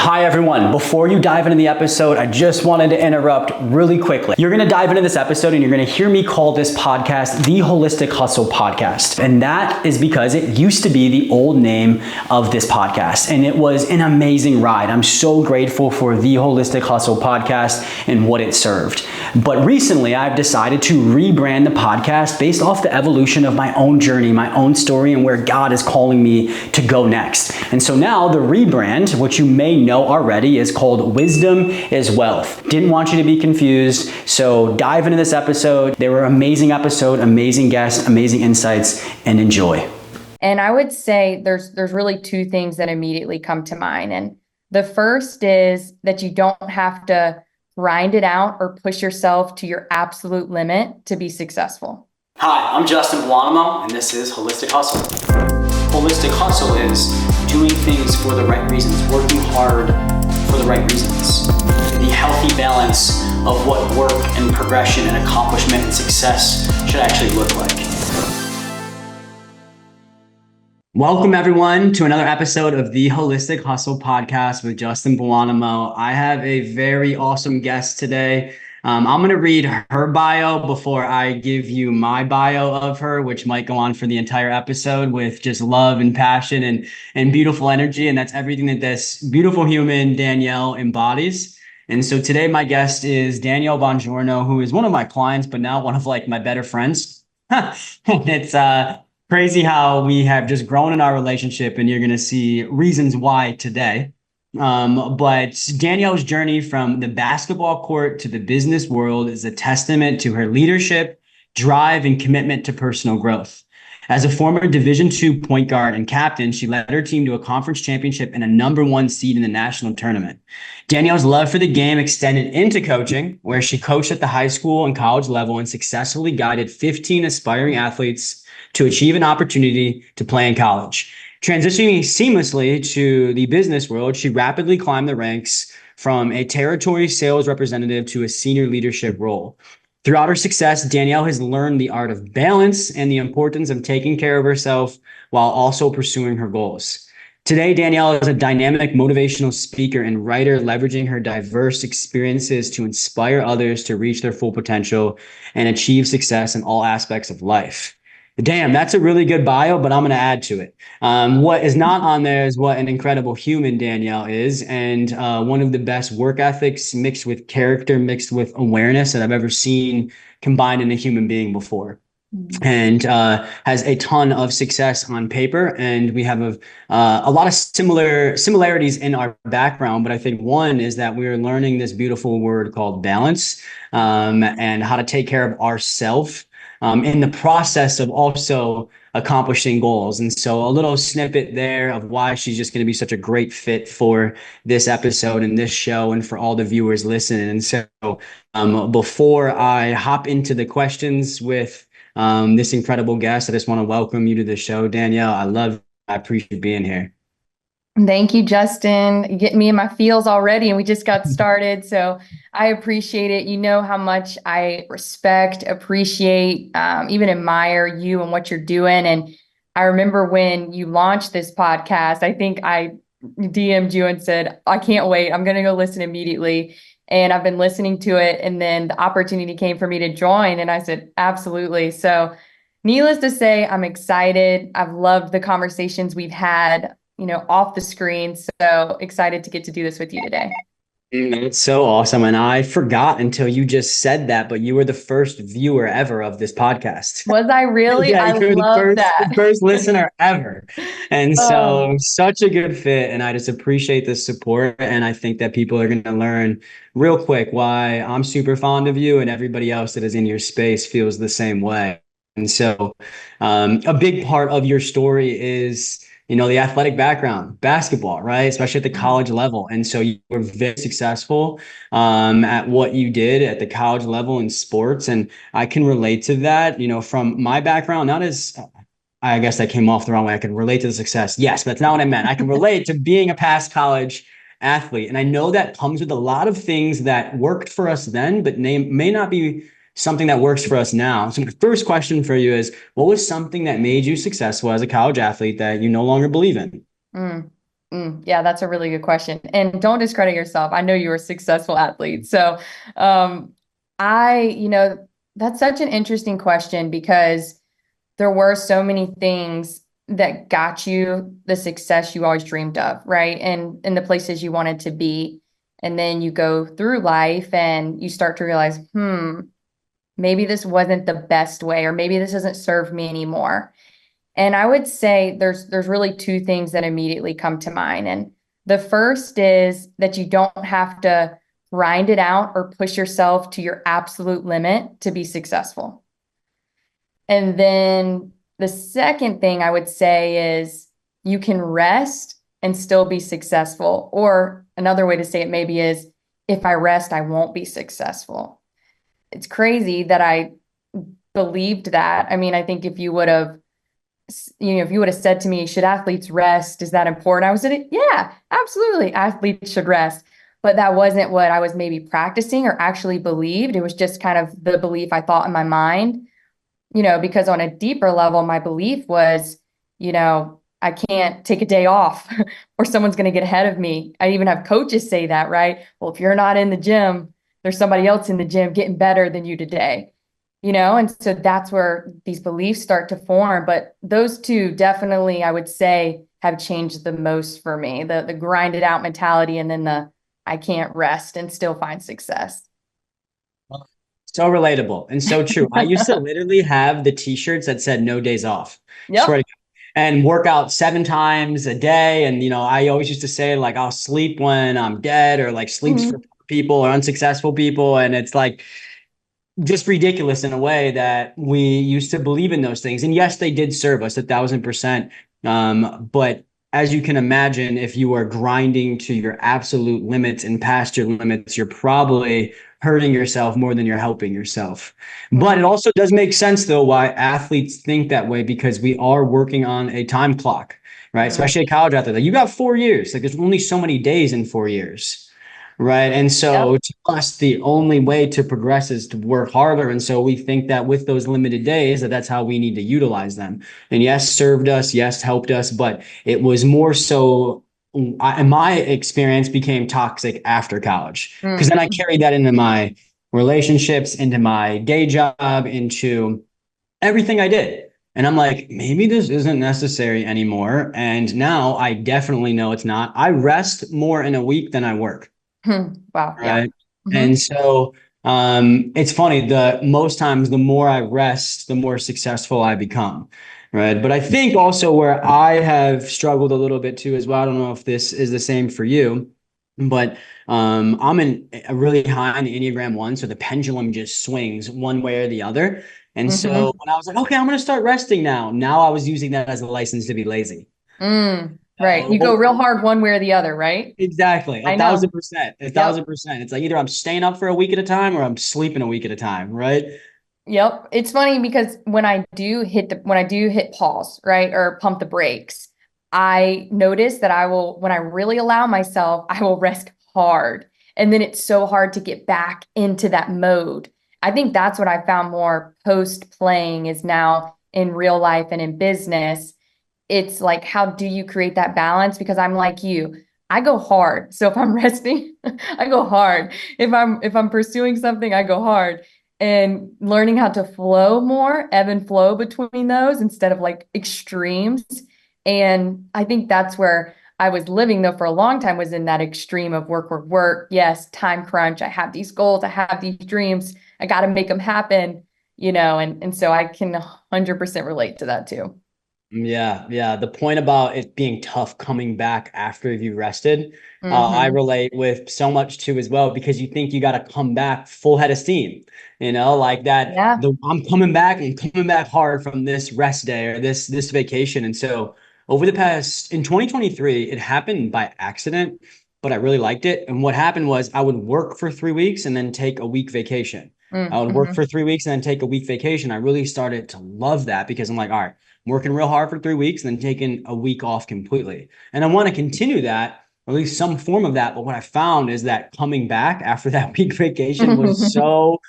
Hi everyone, before you dive into the episode, I just wanted to interrupt really quickly. You're gonna dive into this episode and you're gonna hear me call this podcast the Holistic Hustle Podcast. And that is because it used to be the old name of this podcast. And it was an amazing ride. I'm so grateful for the Holistic Hustle Podcast and what it served. But recently I've decided to rebrand the podcast based off the evolution of my own journey, my own story, and where God is calling me to go next. And so now the rebrand, which you may know already, is called Wisdom is Wealth. Didn't want you to be confused, so dive into this episode. They were an amazing episode, amazing guests, amazing insights, and enjoy. And I would say there's really two things that immediately come to mind. And the first is that you don't have to grind it out or push yourself to your absolute limit to be successful. Hi, I'm Justin Bongiorno, and this is Holistic Hustle. Holistic Hustle is doing things for the right reasons, working hard for the right reasons. The healthy balance of what work and progression and accomplishment and success should actually look like. Welcome everyone to another episode of the Holistic Hustle Podcast with Justin Bongiorno. I have a very awesome guest today. I'm going to read her bio before I give you my bio of her, which might go on for the entire episode with just love and passion and beautiful energy. And that's everything that this beautiful human, Danielle, embodies. And so today my guest is Danielle Bongiorno, who is one of my clients, but now one of my better friends. And it's crazy how we have just grown in our relationship, and you're going to see reasons why today. But Danielle's journey from the basketball court to the business world is a testament to her leadership, drive, and commitment to personal growth. As a former Division II point guard and captain, she led her team to a conference championship and a #1 seed in the national tournament. Danielle's love for the game extended into coaching, where she coached at the high school and college level and successfully guided 15 aspiring athletes to achieve an opportunity to play in college. Transitioning seamlessly to the business world, she rapidly climbed the ranks from a territory sales representative to a senior leadership role. Throughout her success, Danielle has learned the art of balance and the importance of taking care of herself while also pursuing her goals. Today, Danielle is a dynamic motivational speaker and writer, leveraging her diverse experiences to inspire others to reach their full potential and achieve success in all aspects of life. Damn, that's a really good bio, but I'm going to add to it. What is not on there is what an incredible human Danielle is, and one of the best work ethics mixed with character, mixed with awareness that I've ever seen combined in a human being before. And has a ton of success on paper, and we have a lot of similarities in our background. But I think one is that we're learning this beautiful word called balance, and how to take care of ourselves in the process of also accomplishing goals. And so a little snippet there of why she's just going to be such a great fit for this episode and this show and for all the viewers listening. And so before I hop into the questions with this incredible guest, I just want to welcome you to the show, Danielle. I appreciate being here. Thank you, Justin. You're getting me in my feels already, and we just got started. So I appreciate it. You know how much I respect, appreciate, even admire you and what you're doing. And I remember when you launched this podcast, I think I DM'd you and said, I can't wait. I'm going to go listen immediately. And I've been listening to it. And then the opportunity came for me to join. And I said, absolutely. So needless to say, I'm excited. I've loved the conversations we've had, off the screen. So excited to get to do this with you today. It's so awesome. And I forgot until you just said that, but you were the first viewer ever of this podcast. Was I really? Yeah, I love that. The first listener ever. And so such a good fit. And I just appreciate the support. And I think that people are going to learn real quick why I'm super fond of you, and everybody else that is in your space feels the same way. And so a big part of your story is the athletic background, basketball, right? Especially at the college level. And so you were very successful at what you did at the college level in sports. And I can relate to that, from my background, not as, I guess that came off the wrong way. I can relate to the success. Yes, but that's not what I meant. I can relate to being a past college athlete. And I know that comes with a lot of things that worked for us then, but may not be something that works for us now. So the first question for you is, what was something that made you successful as a college athlete that you no longer believe in? Yeah, that's a really good question. And don't discredit yourself. I know you're a successful athlete. So, um, you know, that's such an interesting question because there were so many things that got you the success you always dreamed of, right? And in the places you wanted to be. And then you go through life and you start to realize, maybe this wasn't the best way, or maybe this doesn't serve me anymore. And I would say there's really two things that immediately come to mind. And the first is that you don't have to grind it out or push yourself to your absolute limit to be successful. And then the second thing I would say is you can rest and still be successful. Or another way to say it maybe is, if I rest, I won't be successful. It's crazy that I believed that. I mean, I think if you would have, if you would have said to me, should athletes rest? Is that important? I was like, yeah, absolutely. Athletes should rest. But that wasn't what I was maybe practicing or actually believed. It was just kind of the belief I thought in my mind, because on a deeper level, my belief was, I can't take a day off or someone's going to get ahead of me. I even have coaches say that, right? Well, if you're not in the gym, there's somebody else in the gym getting better than you today, and so that's where these beliefs start to form. But those two definitely, I would say, have changed the most for me, the grinded out mentality, and then the I can't rest and still find success. So relatable and so true. I used to literally have the t-shirts that said no days off. Swear to Yep. God. And work out 7 times a day. And, I always used to say, like, I'll sleep when I'm dead, or like sleeps for Mhm. people or unsuccessful people. And it's like just ridiculous in a way that we used to believe in those things. And yes, they did serve us 1,000%. But as you can imagine, if you are grinding to your absolute limits and past your limits, you're probably hurting yourself more than you're helping yourself. But it Mhm. also does make sense, though, why athletes think that way, because we are working on a time clock, right? Mhm. Especially a college athlete. Like, you got 4 years. Like, there's only so many days in 4 years. Right. And so Yep. to us, the only way to progress is to work harder. And so we think that with those limited days, that's how we need to utilize them. And yes, served us, yes, helped us, but it was more so, in my experience, became toxic after college. Because then I Mhm. carried that into my relationships, into my day job, into everything I did. And I'm like, maybe this isn't necessary anymore. And now I definitely know it's not. I rest more in a week than I work. Wow. Yeah. Right. And Mhm. so it's funny, the most times the more I rest, the more successful I become. Right. But I think also where I have struggled a little bit too as well. I don't know if this is the same for you, but I'm in a really high on the Enneagram 1. So the pendulum just swings one way or the other. And so Mhm. when I was like, okay, I'm going to start resting now. Now I was using that as a license to be lazy. Right. You go real hard one way or the other, right? Exactly. A I thousand know. percent. A thousand Yep. percent. It's like either I'm staying up for a week at a time or I'm sleeping a week at a time, right? Yep. It's funny because when I do hit pause, right, or pump the brakes, I notice that when I really allow myself, I will rest hard. And then it's so hard to get back into that mode. I think that's what I found more post playing is now in real life and in business. It's like, how do you create that balance? Because I'm like you, I go hard. So if I'm resting, I go hard. If I'm pursuing something, I go hard. And learning how to flow more, ebb and flow between those instead of like extremes. And I think that's where I was living though for a long time, was in that extreme of work, work, work. Yes, time crunch. I have these goals, I have these dreams, I got to make them happen, and so I can 100% relate to that too. Yeah, yeah. The point about it being tough coming back after you rested, I Hmm. relate with so much too as well, because you think you got to come back full head of steam, like that. Yeah. I'm coming back and coming back hard from this rest day or this vacation. And so over the past in 2023, it happened by accident, but I really liked it. And what happened was I would work for 3 weeks and then take a week vacation. I would work Mm-hmm. for 3 weeks and then take a week vacation. I really started to love that because I'm like, all right, working real hard for 3 weeks and then taking a week off completely. And I want to continue that, or at least some form of that. But what I found is that coming back after that week vacation was so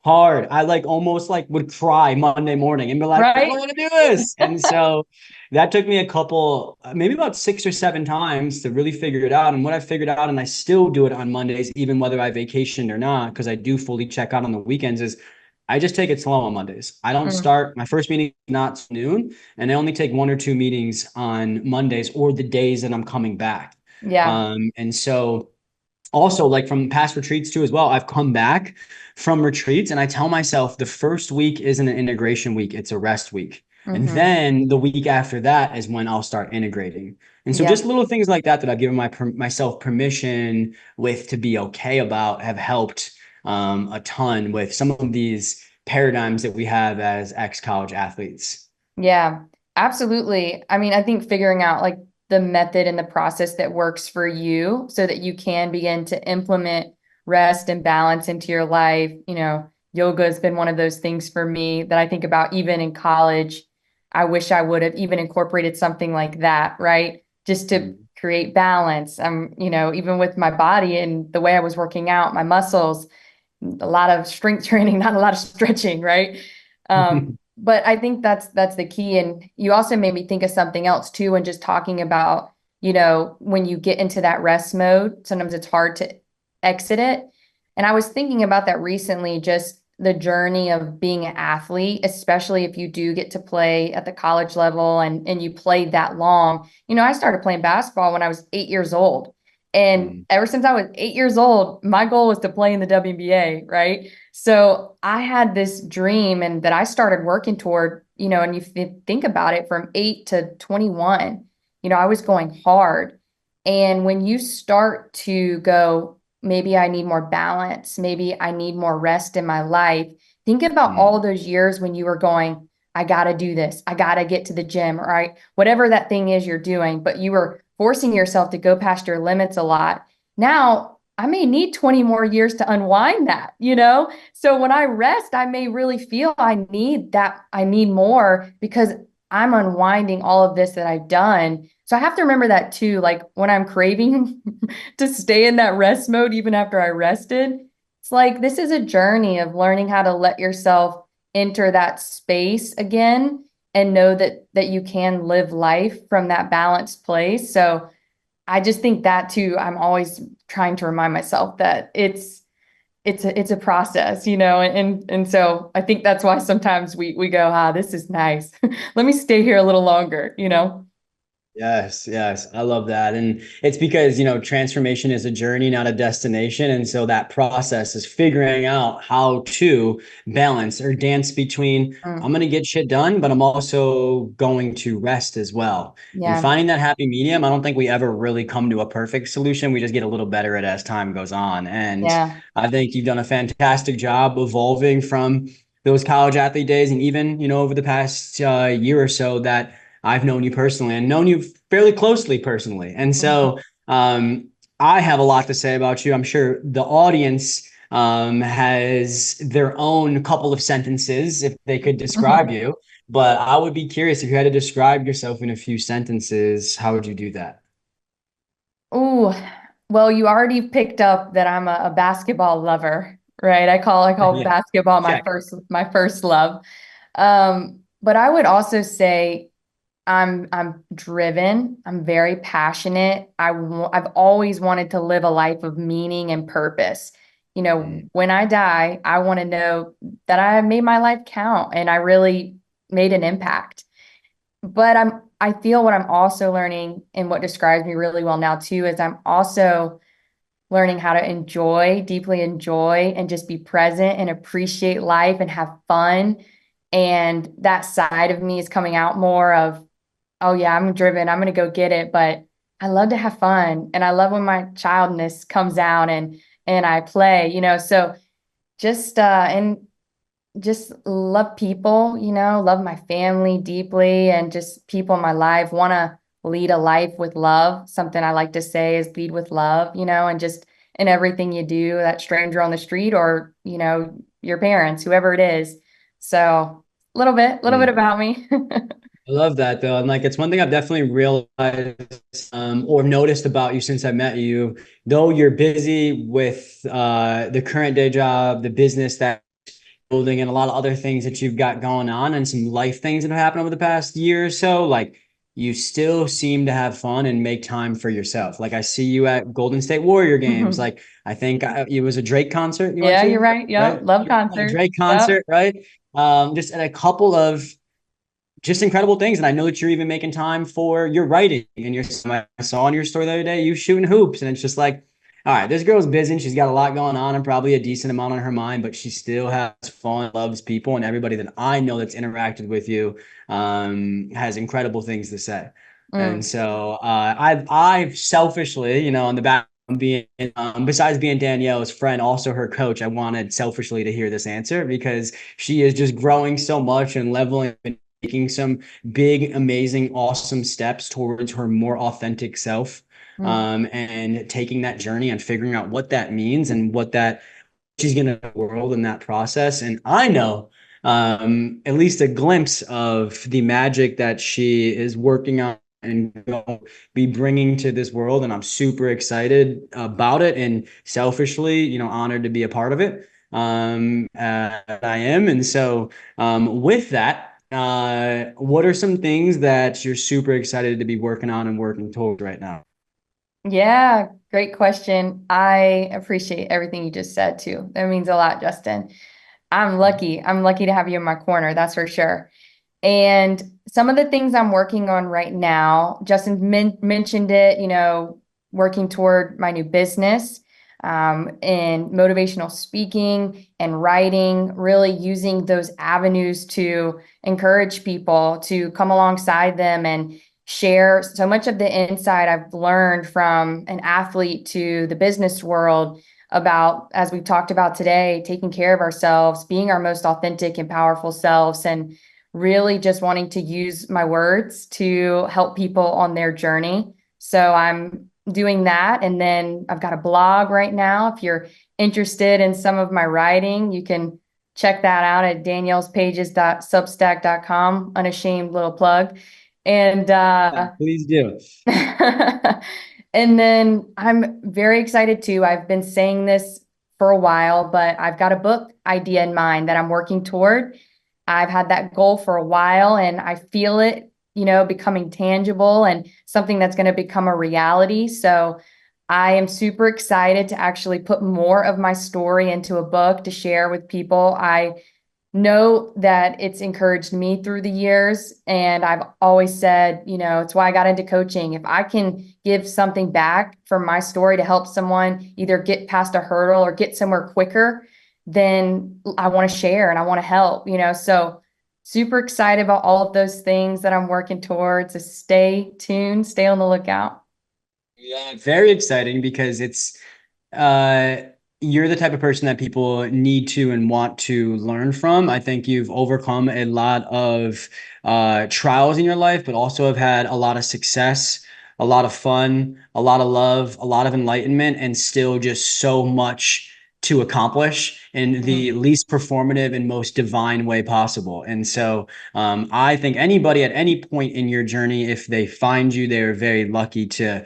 hard. I like almost like would cry Monday morning and be like, I don't Right? want to do this. And so that took me a couple, maybe about 6 or 7 times to really figure it out. And what I figured out, and I still do it on Mondays, even whether I vacationed or not, because I do fully check out on the weekends, is I just take it slow on Mondays. I don't Mm, start my first meeting not noon, and I only take 1 or 2 meetings on Mondays or the days that I'm coming back. yeah. And so also like from past retreats too as well, I've come back from retreats and I tell myself the first week isn't an integration week, it's a rest week. And Hmm. then the week after that is when I'll start integrating. And so Yeah. just little things like that that I've given myself permission with to be okay about have helped a ton with some of these paradigms that we have as ex-college athletes. Yeah, absolutely. I mean, I think figuring out like the method and the process that works for you so that you can begin to implement rest and balance into your life. Yoga has been one of those things for me that I think about even in college. I wish I would have even incorporated something like that, right? Just to Mm. create balance. Even with my body and the way I was working out, my muscles, a lot of strength training, not a lot of stretching, right? But I think that's the key. And you also made me think of something else too, and just talking about, when you get into that rest mode, sometimes it's hard to exit it. And I was thinking about that recently, just the journey of being an athlete, especially if you do get to play at the college level and you played that long. I started playing basketball when I was 8 years old. And Mm. ever since I was 8 years old, my goal was to play in the WNBA, right? So I had this dream and that I started working toward, and you think about it from 8 to 21, I was going hard. And when you start to go, maybe I need more balance, maybe I need more rest in my life, think about Mm. all those years when you were going, I got to do this, I got to get to the gym, right? Whatever that thing is you're doing, but you were forcing yourself to go past your limits a lot. Now, I may need 20 more years to unwind that. So when I rest, I may really feel I need that. I need more because I'm unwinding all of this that I've done. So I have to remember that too. Like when I'm craving to stay in that rest mode, even after I rested, it's like this is a journey of learning how to let yourself enter that space again and know that you can live life from that balanced place. So I just think that too, I'm always trying to remind myself that it's a process, and so I think that's why sometimes we go, this is nice. Let me stay here a little longer. Yes, yes, I love that. And it's because, transformation is a journey, not a destination. And so that process is figuring out how to balance or dance between I'm Mm, going to get shit done, but I'm also going to rest as well. And yeah, finding that happy medium, I don't think we ever really come to a perfect solution. We just get a little better at it as time goes on. And yeah. I think you've done a fantastic job evolving from those college athlete days and even, over the past year or so that I've known you personally and known you fairly closely personally. And Mhm. so I have a lot to say about you. I'm sure the audience has their own couple of sentences if they could describe you. But I would be curious if you had to describe yourself in a few sentences, how would you do that? Ooh, well, you already picked up that I'm a basketball lover, right? I call Yeah, basketball my check. first love. But I would also say I'm driven. I'm very passionate. I've always wanted to live a life of meaning and purpose. Mm. When I die, I want to know that I made my life count and I really made an impact. But I feel what I'm also learning and what describes me really well now too is I'm also learning how to enjoy, deeply enjoy, and just be present and appreciate life and have fun. And that side of me is coming out more of, oh yeah, I'm driven, I'm gonna go get it. But I love to have fun and I love when my childness comes out and I play. So and just love people, love my family deeply and just people in my life, want to lead a life with love. Something I like to say is lead with love, and just in everything you do, that stranger on the street or, your parents, whoever it is. So a little bit Mm. about me. I love that though. And like it's one thing I've definitely realized or noticed about you since I met you, though you're busy with the current day job, the business that building and a lot of other things that you've got going on and some life things that have happened over the past year or so, like you still seem to have fun and make time for yourself. Like I see you at Golden State Warrior games. Like I think it was a Drake concert you went Yeah, you're to, right. right? Yep. Love A concerts. Drake Yep. concert, right? Just at a couple of just incredible things. And I know that you're even making time for your writing and your, I saw on your story the other day, you shooting hoops. And it's just like, all right, this girl's busy and she's got a lot going on and probably a decent amount on her mind, but she still has fun, loves people, and everybody that I know that's interacted with you has incredible things to say. And Mm. so I've selfishly, on the back being besides being Danielle's friend, also her coach, I wanted selfishly to hear this answer because she is just growing so much and leveling and taking some big, amazing, awesome steps towards her more authentic self, Mm. and taking that journey and figuring out what that means and what that she's going to world in that process. And I know at least a glimpse of the magic that she is working on and be bringing to this world. And I'm super excited about it and selfishly, honored to be a part of it. I am. And so with that, what are some things that you're super excited to be working on and working towards right now? Yeah, great question. I appreciate everything you just said too. That means a lot, Justin. I'm lucky. I'm lucky to have you in my corner, that's for sure. And some of the things I'm working on right now, Justin mentioned it, working toward my new business, in motivational speaking and writing, really using those avenues to encourage people to come alongside them and share so much of the insight I've learned from an athlete to the business world about, as we've talked about today, taking care of ourselves, being our most authentic and powerful selves, and really just wanting to use my words to help people on their journey. So I'm doing that. And then I've got a blog right now. If you're interested in some of my writing, you can check that out at daniellespages.substack.com. Unashamed little plug. And Please do. and then I'm very excited too. I've been saying this for a while, but I've got a book idea in mind that I'm working toward. I've had that goal for a while and I feel it, becoming tangible and something that's going to become a reality. So I am super excited to actually put more of my story into a book to share with people. I know that it's encouraged me through the years. And I've always said, it's why I got into coaching. If I can give something back from my story to help someone either get past a hurdle or get somewhere quicker, then I want to share and I want to help, so super excited about all of those things that I'm working towards. So stay tuned, stay on the lookout. Yeah, very exciting because it's uh you're the type of person that people need to and want to learn from. I think you've overcome a lot of trials in your life, but also have had a lot of success, a lot of fun, a lot of love, a lot of enlightenment, and still just so much to accomplish in the Mhm. least performative and most divine way possible. And so I think anybody at any point in your journey, if they find you, they're very lucky to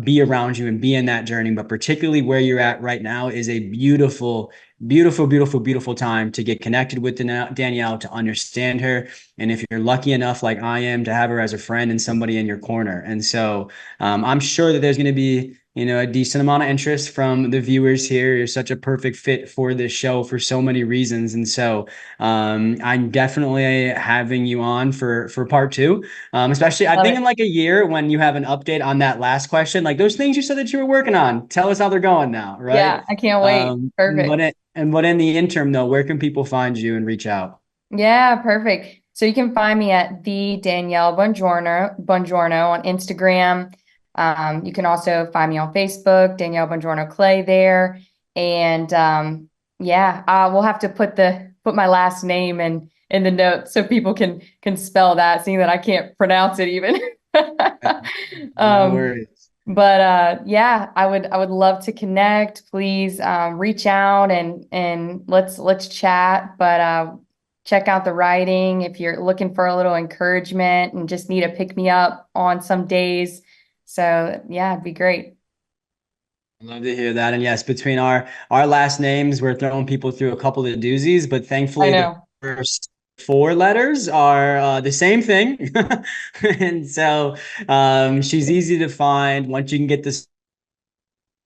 be around you and be in that journey. But particularly where you're at right now is a beautiful, beautiful, beautiful, beautiful time to get connected with Danielle, to understand her. And if you're lucky enough, like I am, to have her as a friend and somebody in your corner. And so I'm sure that there's going to be, a decent amount of interest from the viewers here. You're such a perfect fit for this show for so many reasons. And so I'm definitely having you on for part two. Especially, I Love think it. in like a year when you have an update on that last question, like those things you said that you were working on, tell us how they're going now, right? Yeah, I can't wait. Perfect. But in the interim though, where can people find you and reach out? Yeah, perfect. So you can find me at the Danielle Bongiorno on Instagram. You can also find me on Facebook, Danielle Bongiorno Clay there. And yeah, we'll have to put my last name in the notes so people can spell that, seeing that I can't pronounce it even. No Um, worries. but yeah, I would love to connect. Please reach out and let's chat. But check out the writing if you're looking for a little encouragement and just need a pick me up on some days. So yeah, it'd be great. Love to hear that. And yes, between our last names, we're throwing people through a couple of doozies, but I thankfully the know. first four letters are the same thing. And so she's easy to find once you can get this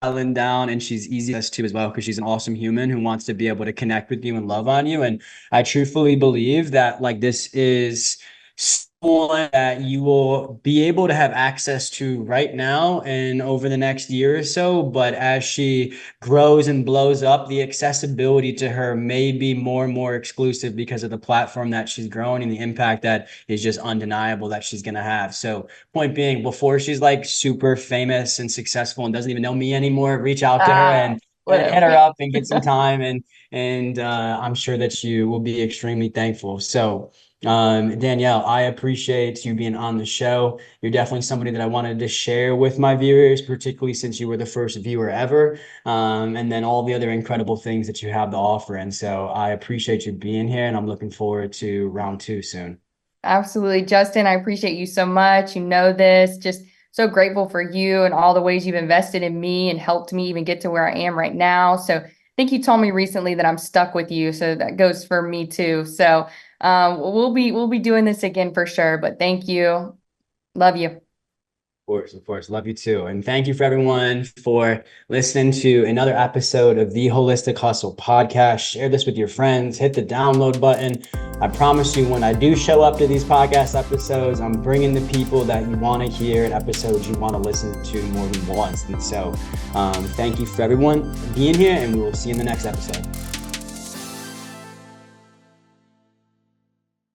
island down, and she's easy to us too as well because she's an awesome human who wants to be able to connect with you and love on you. And I truthfully believe that like this is someone that you will be able to have access to right now and over the next year or so. But as she grows and blows up, the accessibility to her may be more and more exclusive because of the platform that she's growing and the impact that is just undeniable that she's going to have. So point being, before she's like super famous and successful and doesn't even know me anymore, reach out to her Ah, and hit her whatever. up and get some time, and I'm sure that you will be extremely thankful. So Danielle, I appreciate you being on the show. You're definitely somebody that I wanted to share with my viewers, particularly since you were the first viewer ever, and then all the other incredible things that you have to offer. And so I appreciate you being here, and I'm looking forward to round two soon. Absolutely. Justin, I appreciate you so much. You know this. Just so grateful for you and all the ways you've invested in me and helped me even get to where I am right now. So I think you told me recently that I'm stuck with you. So that goes for me too. So we'll be doing this again for sure. But thank you. Love you. Of course. Love you too. And thank you for everyone for listening to another episode of the Holistic Hustle podcast. Share this with your friends, hit the download button. I promise you, when I do show up to these podcast episodes, I'm bringing the people that you want to hear and episodes you want to listen to more than once. And so thank you for everyone being here, and we will see you in the next episode.